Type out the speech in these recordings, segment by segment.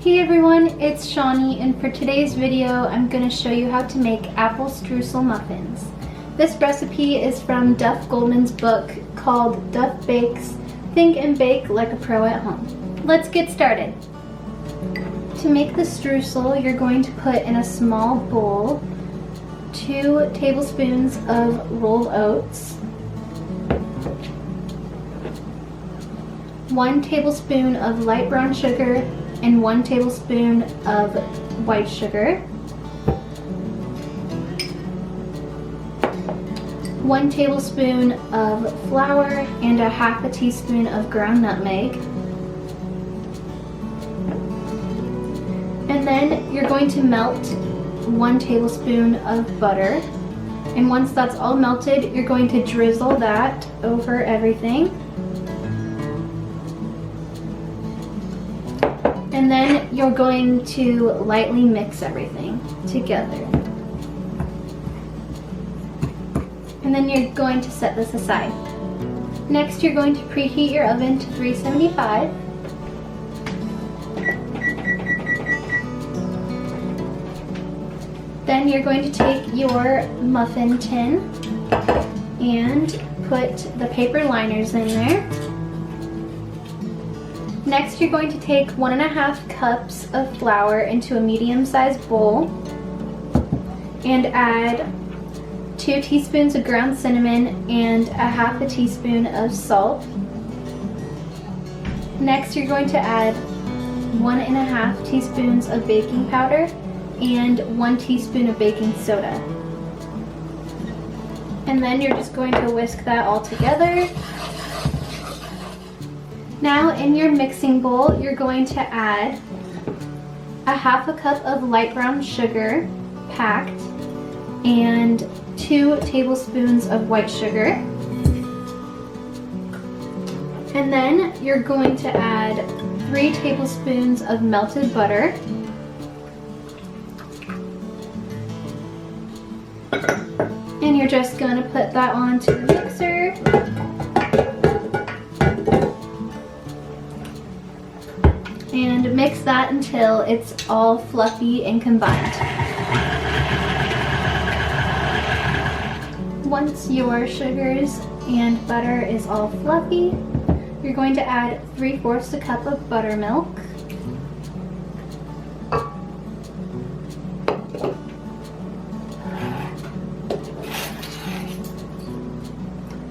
Hey everyone, it's Shawnee, and for today's video I'm going to show you how to make apple streusel muffins. This recipe is from Duff Goldman's book called Duff Bakes, Think and Bake Like a Pro at Home. Let's get started. To make the streusel, you're going to put in a small bowl 2 tablespoons of rolled oats, 1 tablespoon of light brown sugar, and 1 tablespoon of white sugar, 1 tablespoon of flour, and a half a teaspoon of ground nutmeg. And then you're going to melt 1 tablespoon of butter. And once that's all melted, you're going to drizzle that over everything. And then you're going to lightly mix everything together. And then you're going to set this aside. Next, you're going to preheat your oven to 375. Then you're going to take your muffin tin and put the paper liners in there. Next, you're going to take 1½ cups of flour into a medium-sized bowl and add 2 teaspoons of ground cinnamon and a half a teaspoon of salt. Next, you're going to add 1½ teaspoons of baking powder and 1 teaspoon of baking soda. And then you're just going to whisk that all together. Now in your mixing bowl, you're going to add a half a cup of light brown sugar packed and 2 tablespoons of white sugar. And then you're going to add 3 tablespoons of melted butter. And you're just going to put that onto the mixer. And mix that until it's all fluffy and combined. Once your sugars and butter is all fluffy, you're going to add 3/4 a cup of buttermilk,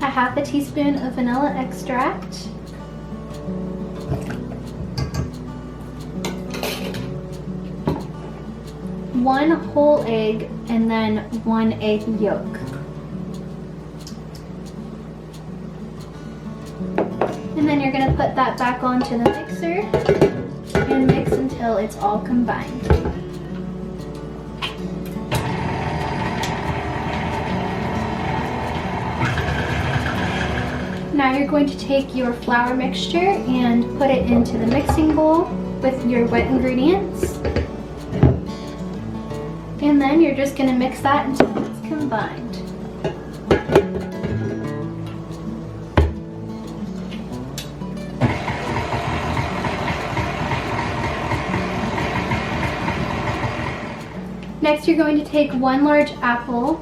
a half a teaspoon of vanilla extract, 1 whole egg, and then 1 egg yolk. And then you're going to put that back onto the mixer and mix until it's all combined. Now you're going to take your flour mixture and put it into the mixing bowl with your wet ingredients. And then you're just going to mix that until it's combined. Next, you're going to take 1 large apple,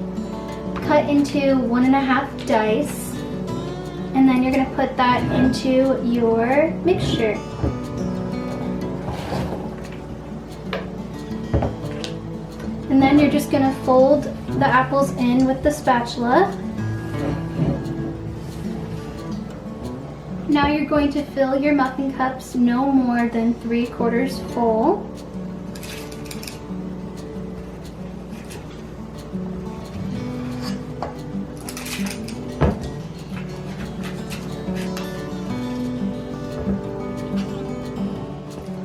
cut into 1½ dice, and then you're going to put that into your mixture. And then you're just going to fold the apples in with the spatula. Now you're going to fill your muffin cups no more than 3/4 full.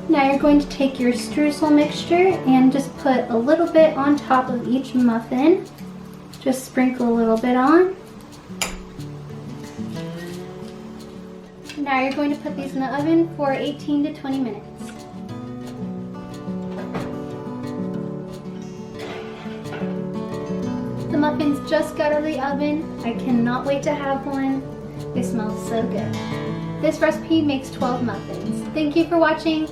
Now you're going to take your streusel mixture and just put a little bit on top of each muffin. Just sprinkle a little bit on. Now you're going to put these in the oven for 18 to 20 minutes. The muffins just got out of the oven. I cannot wait to have one. They smell so good. This recipe makes 12 muffins. Thank you for watching.